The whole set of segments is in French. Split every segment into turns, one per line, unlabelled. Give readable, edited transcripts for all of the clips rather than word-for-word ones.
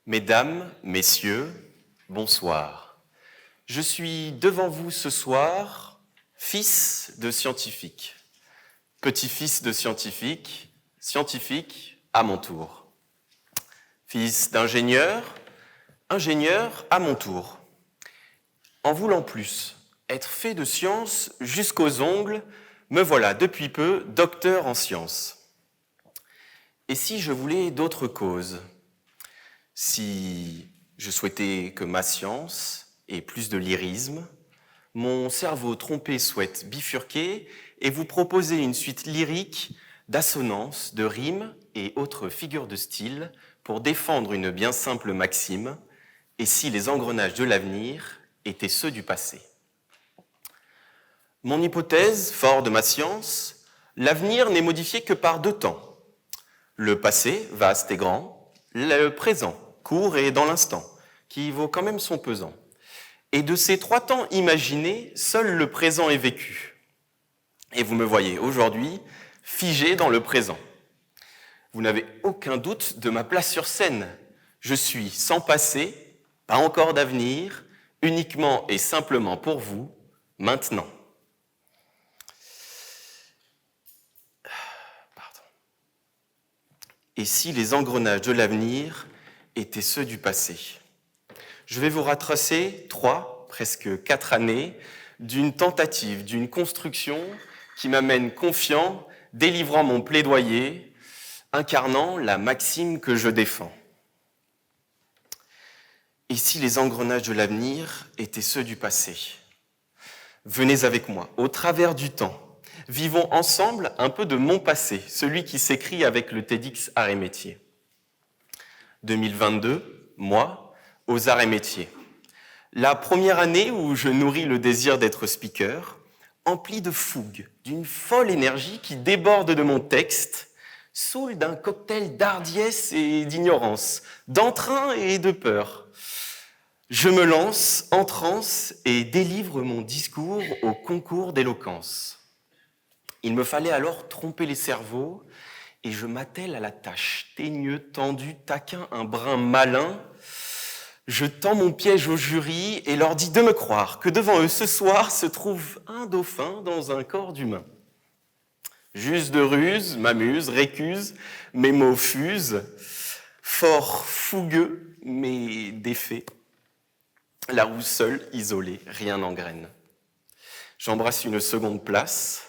Mesdames, Messieurs, bonsoir. Je suis devant vous ce soir, fils de scientifique, petit-fils de scientifique, scientifique à mon tour. Fils d'ingénieur, ingénieur à mon tour. En voulant plus, être fait de science jusqu'aux ongles, me voilà depuis peu docteur en sciences. Et si je voulais d'autres causes ? Si je souhaitais que ma science ait plus de lyrisme, mon cerveau trompé souhaite bifurquer et vous proposer une suite lyrique d'assonances, de rimes et autres figures de style pour défendre une bien simple maxime, et si les engrenages de l'avenir étaient ceux du passé. Mon hypothèse, fort de ma science, l'avenir n'est modifié que par deux temps. Le passé, vaste et grand, le présent, court et dans l'instant, qui vaut quand même son pesant. Et de ces trois temps imaginés, seul le présent est vécu. Et vous me voyez aujourd'hui figé dans le présent. Vous n'avez aucun doute de ma place sur scène. Je suis sans passé, pas encore d'avenir, uniquement et simplement pour vous, maintenant. Et si les engrenages de l'avenir étaient ceux du passé ? Je vais vous retracer 3, presque 4 années d'une tentative, d'une construction qui m'amène confiant, délivrant mon plaidoyer, incarnant la maxime que je défends. Et si les engrenages de l'avenir étaient ceux du passé ? Venez avec moi, au travers du temps. Vivons ensemble un peu de mon passé, celui qui s'écrit avec le TEDx Arts et Métiers. 2022, moi, aux Arts et Métiers. La première année où je nourris le désir d'être speaker, empli de fougue, d'une folle énergie qui déborde de mon texte, saoul d'un cocktail d'hardiesse et d'ignorance, d'entrain et de peur. Je me lance en transe et délivre mon discours au concours d'éloquence. Il me fallait alors tromper les cerveaux et je m'attelle à la tâche. Teigneux, tendu, taquin, un brin malin. Je tends mon piège au jury et leur dis de me croire que devant eux ce soir se trouve un dauphin dans un corps d'humain. J'use de ruse, m'amuse, récuse, mes mots fusent, fort fougueux mais défait. La roue seule, isolée, rien n'engraine. J'embrasse une seconde place.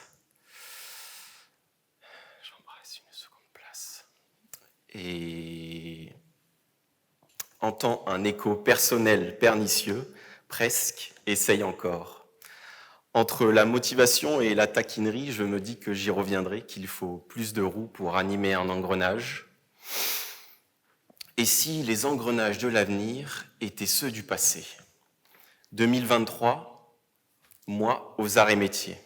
Et entend un écho personnel pernicieux, presque, essaye encore. Entre la motivation et la taquinerie, je me dis que j'y reviendrai, qu'il faut plus de roues pour animer un engrenage. Et si les engrenages de l'avenir étaient ceux du passé ? 2023, moi, aux Arts et Métiers.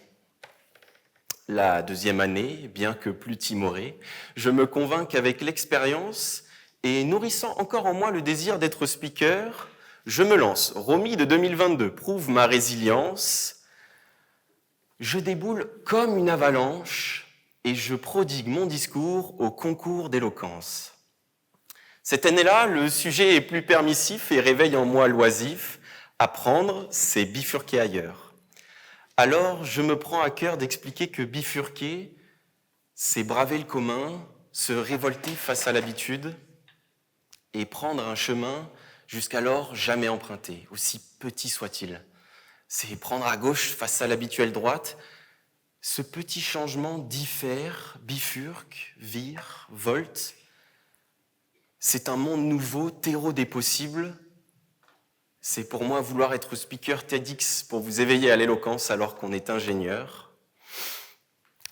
La deuxième année, bien que plus timoré, je me convainc qu'avec l'expérience et nourrissant encore en moi le désir d'être speaker, je me lance. Romy de 2022 prouve ma résilience. Je déboule comme une avalanche et je prodigue mon discours au concours d'éloquence. Cette année-là, le sujet est plus permissif et réveille en moi l'oisif. Apprendre, c'est bifurquer ailleurs. Alors, je me prends à cœur d'expliquer que bifurquer, c'est braver le commun, se révolter face à l'habitude et prendre un chemin jusqu'alors jamais emprunté, aussi petit soit-il. C'est prendre à gauche face à l'habituelle droite. Ce petit changement diffère, bifurque, vire, volte. C'est un monde nouveau, terreau des possibles. C'est pour moi vouloir être speaker TEDx pour vous éveiller à l'éloquence alors qu'on est ingénieur.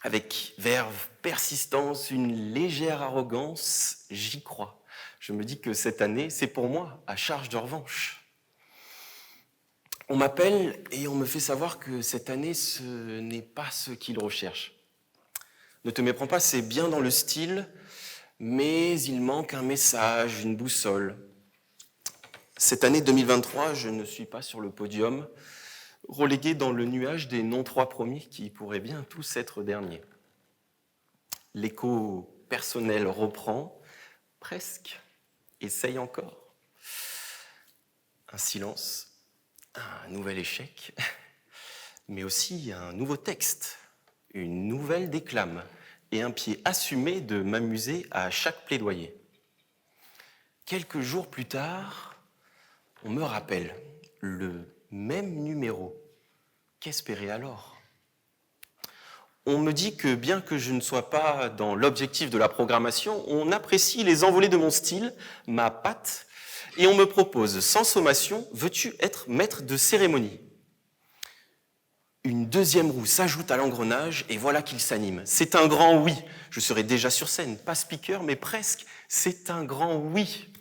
Avec verve, persistance, une légère arrogance, j'y crois. Je me dis que cette année, c'est pour moi, à charge de revanche. On m'appelle et on me fait savoir que cette année, ce n'est pas ce qu'ils recherchent. Ne te méprends pas, c'est bien dans le style, mais il manque un message, une boussole. Cette année 2023, je ne suis pas sur le podium, relégué dans le nuage des non-3 premiers qui pourraient bien tous être derniers. L'écho personnel reprend, presque, essaye encore. un silence, un nouvel échec, mais aussi un nouveau texte, une nouvelle déclame et un pied assumé de m'amuser à chaque plaidoyer. Quelques jours plus tard, on me rappelle le même numéro. Qu'espérer alors ? On me dit que bien que je ne sois pas dans l'objectif de la programmation, on apprécie les envolées de mon style, ma patte, et on me propose, sans sommation, veux-tu être maître de cérémonie ? Une deuxième roue s'ajoute à l'engrenage et voilà qu'il s'anime. C'est un grand oui. Je serai déjà sur scène, pas speaker, mais presque. C'est un grand oui.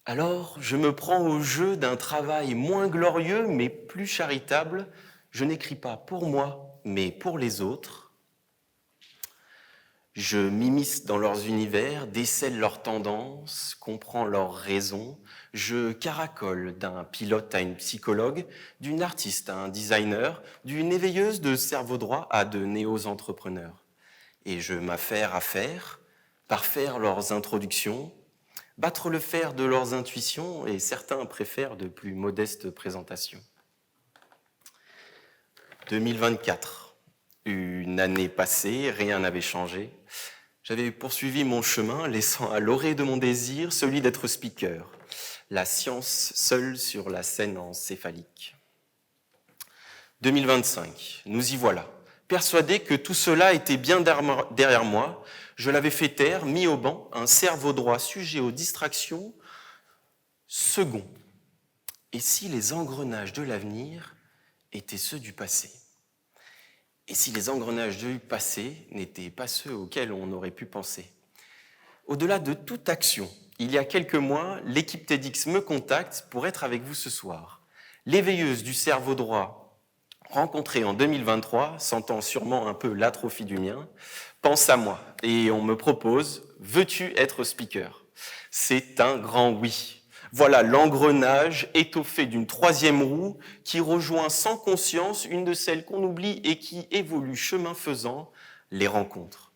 Alors, je me prends au jeu d'un travail moins glorieux, mais plus charitable. Je n'écris pas pour moi, mais pour les autres. Je m'immisce dans leurs univers, décèle leurs tendances, comprends leurs raisons. Je caracole d'un pilote à une psychologue, d'une artiste à un designer, d'une éveilleuse de cerveau droit à de néo-entrepreneurs. Et je m'affaire à faire, parfaire leurs introductions, battre le fer de leurs intuitions, et certains préfèrent de plus modestes présentations. 2024. Une année passée, rien n'avait changé. J'avais poursuivi mon chemin, laissant à l'orée de mon désir celui d'être speaker, la science seule sur la scène encéphalique. 2025, nous y voilà. Persuadé que tout cela était bien derrière moi, je l'avais fait taire, mis au banc, un cerveau droit sujet aux distractions, second. Et si les engrenages de l'avenir étaient ceux du passé ? Et si les engrenages du passé n'étaient pas ceux auxquels on aurait pu penser ? Au-delà de toute action, il y a quelques mois, l'équipe TEDx me contacte pour être avec vous ce soir. L'éveilleuse du cerveau droit, rencontrée en 2023, sentant sûrement un peu l'atrophie du mien, pense à moi et on me propose « Veux-tu être speaker ?» C'est un grand oui. Voilà l'engrenage étoffé d'une troisième roue qui rejoint sans conscience une de celles qu'on oublie et qui évolue chemin faisant, les rencontres.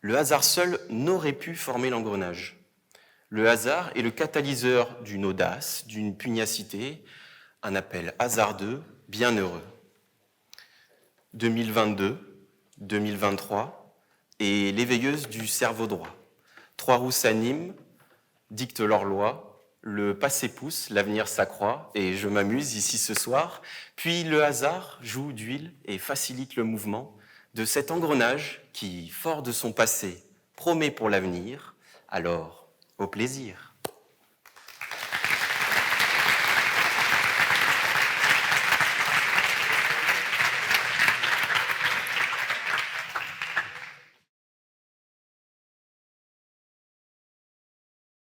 Le hasard seul n'aurait pu former l'engrenage. Le hasard est le catalyseur d'une audace, d'une pugnacité, un appel hasardeux, bien heureux. 2022, 2023 et l'éveilleuse du cerveau droit. Trois roues s'animent, dictent leurs lois, le passé pousse, l'avenir s'accroît, et je m'amuse ici ce soir. Puis le hasard joue d'huile et facilite le mouvement de cet engrenage qui, fort de son passé, promet pour l'avenir. Alors, au plaisir.